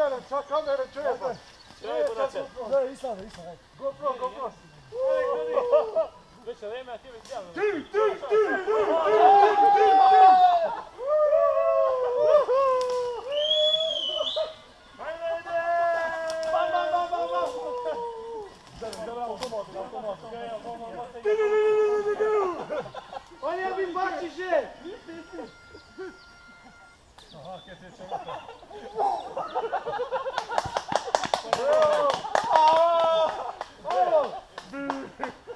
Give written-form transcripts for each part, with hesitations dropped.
Tjerën, qa kamerën që e pa? Që e për atë? Isa. GoPro. Veç edhe me ative t'javë. Ty! Olha a bimbache, Gê! Aha, këtë e qërëta.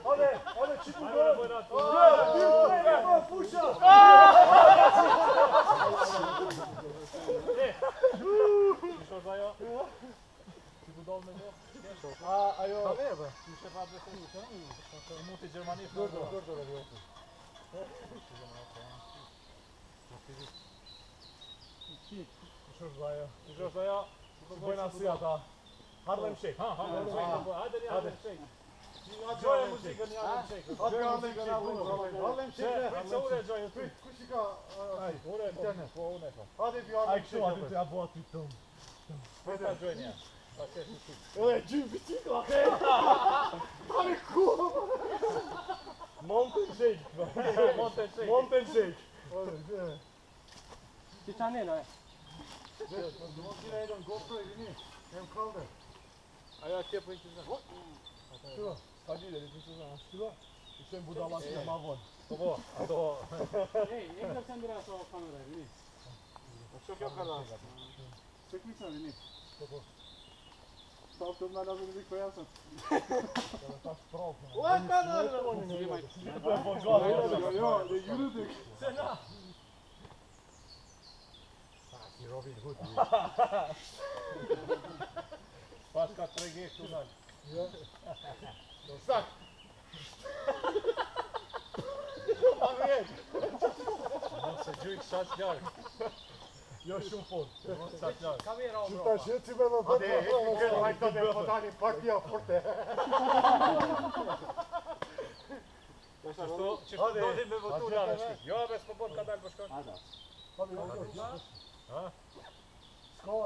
Ode, që të bërë? Fusha! Shorë ajo? Që ku dollë me do? Ajo... Që shefa besë? Mund të Gjermani Gërdo. Shorë ajo. Bëjnë asi ata. Harlem Shake. Harlem Shake. Hajde një Harlem Shake. Gjoje muzikën një Harlem Shake. Harlem Shake. Prit se ure gjoje. Kush i ka? Ure, po une fa. Hadi bir Harlem Shake. Hadi të abo aty tëmë. Prita gjoj një. Gjy bicikla. Hadi ku? Mountain Shake. Mountain Shake. Ti tane, no? Mos gjina edon GoPro i vini. Jem kalde. Ajo atje për një të zënë. Shtyva, s'ka gjide, li të zënë. Shtyva, i shem budalasia ma vonë. Po, ato... Ej, e ka të ndira sa kamera, vini. Që kjo ka da? Që kisa, vini? Po. Sa të më në vëzik për jasën. Ta shprofë. O, e ka në në vonë. Jo, dhe juridik. Cena! I Robin Hood. Pas ka 3G këtu nalë. Jo. Sak. A vjen. Mund se gjujk shaq ljarë. Jo shumë fort. Shaq ljarë. Kamera o Që bro. ta shqet që me dhe dhe dhe dhe po dani pak tja forte. Qështu dodi me votu ljarë shki. Jo, abes po bon ka dalë për shkon. Ska.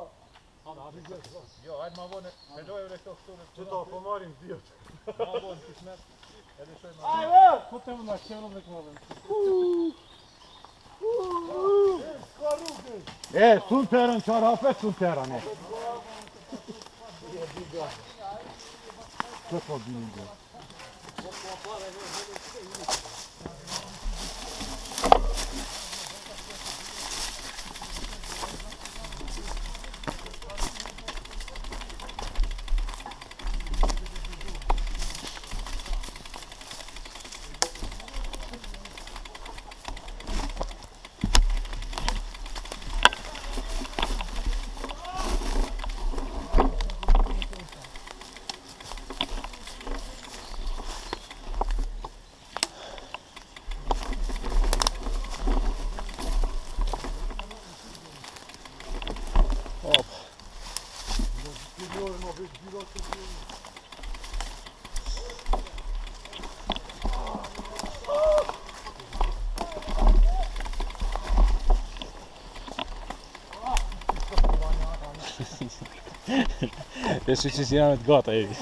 Jo, hajtë ma vonë, pelojë ure këto këtune. Që ta po marim dhjot. Ma vonë kismet. Edhe shoj ma vonë. Ajde! Po të më në qevë dhe këmëve. Ska rrugë. Sun terën qarë hapet, sun terën e. Që po bini dhe? Besoj që si janë të gata e vi.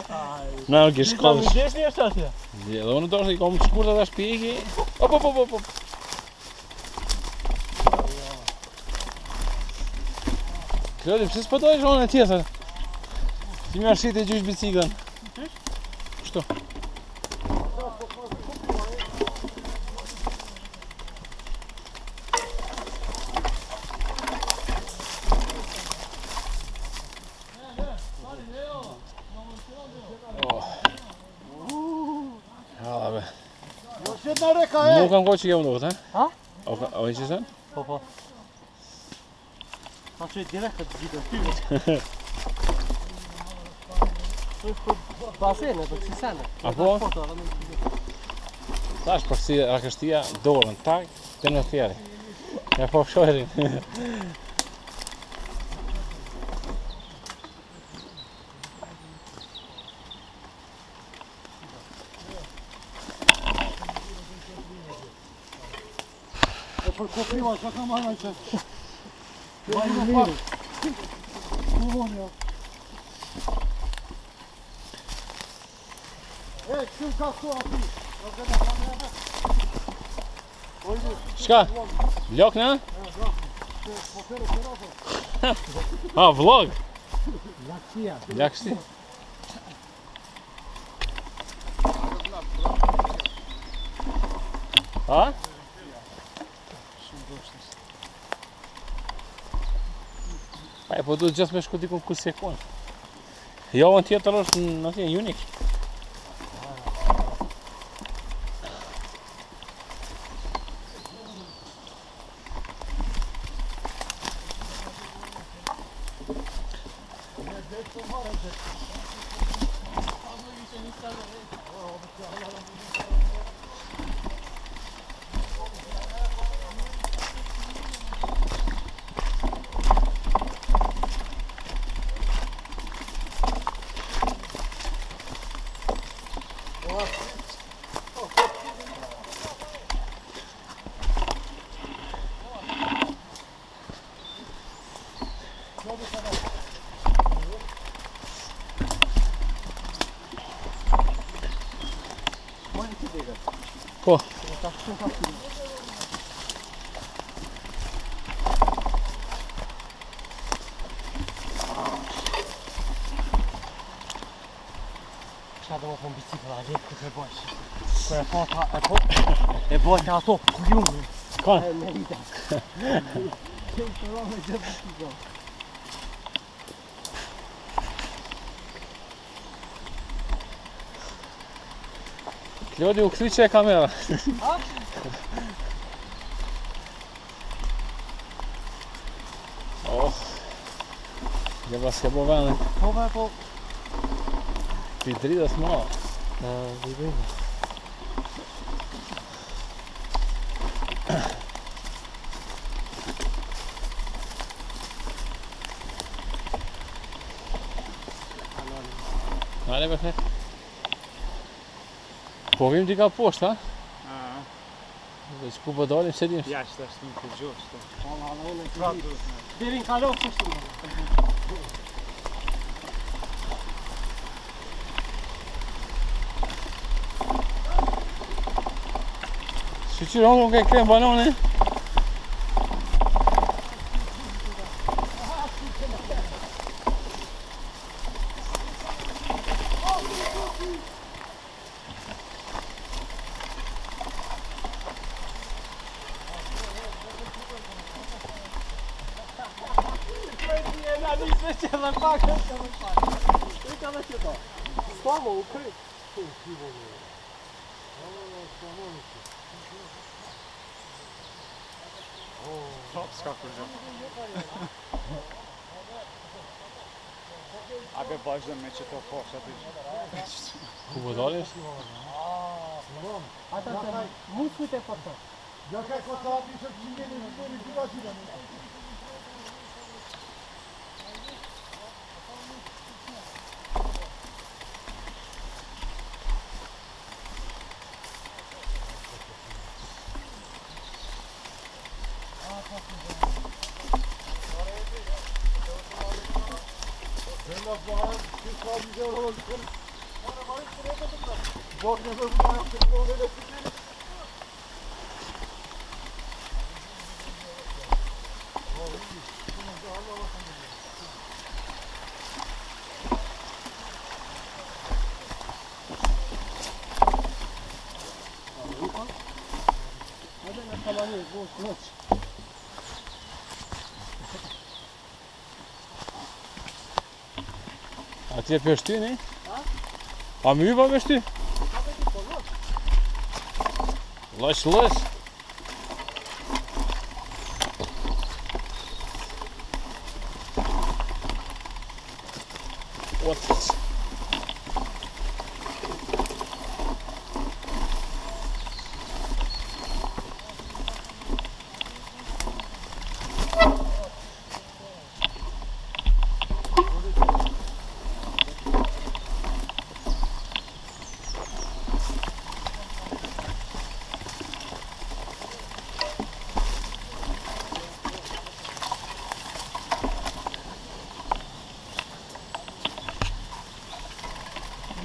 Na nuk i shkollës. Në gjeshni është atje? Dhe unë do është i kam të shkurta dhe shpjegi. Op. Klodi, pëse s'po dojsh onë e tjetër? Ti më ashtë e gjysh biciklën. Kështu. Mu kanë kohë që ke undohet, he? Ha? O e që sen? Po. Ta që direkt këtë gjithë të tyve. Basene, për që sene. Apo? Ta është përsi rakështia dorën, tak, të në fjeri. Ja po fshorin. Për kofima, që ka marrë që? Majnë mirë. Kështu ka këtu aty. Shka? Vlog në? A, vlog? Lakështi. A? Pa e po duhet gjithë me shku dikun ku se konë. Javën tjetër është në atje, Unik. Po. Qa do më thonë bicikla, a letë këtë e bëjsh. Kër e fata, e bëjnë ato kullumë. Kanë? E me rita. Që i të rame gjithë bicikla. Klodi u këthy që e kamera. Ha? Oh. Gjeba s'ke po vene. Po me po. Pitridës ma. Vibejnë. Ale me fet. Po vim dika poshtë, ha? Dhe që ku po dalim, se dim. Ja, që është një të gjosht. Dirin kalov kështu. Shqyqyrë hongë ke krem banone. S'ka kur gjë. A be vazhdo me që të poshtë aty. Ku po dalim? Ata të muskujt e fata. Ja ka kota aty që të gjeni në të një gjitha. Atje për shty, ne? A më hyva me shty? Lash, lash. What?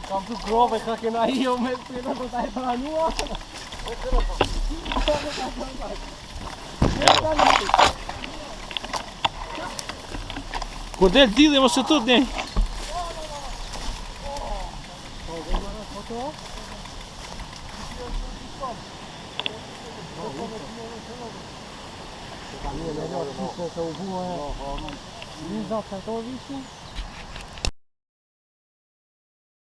Kam tu grove ka kena io me pena do taj pranua. Kur del dilli mos e tut ne. Ka një melhor se u bua. Një zot sa to vishin.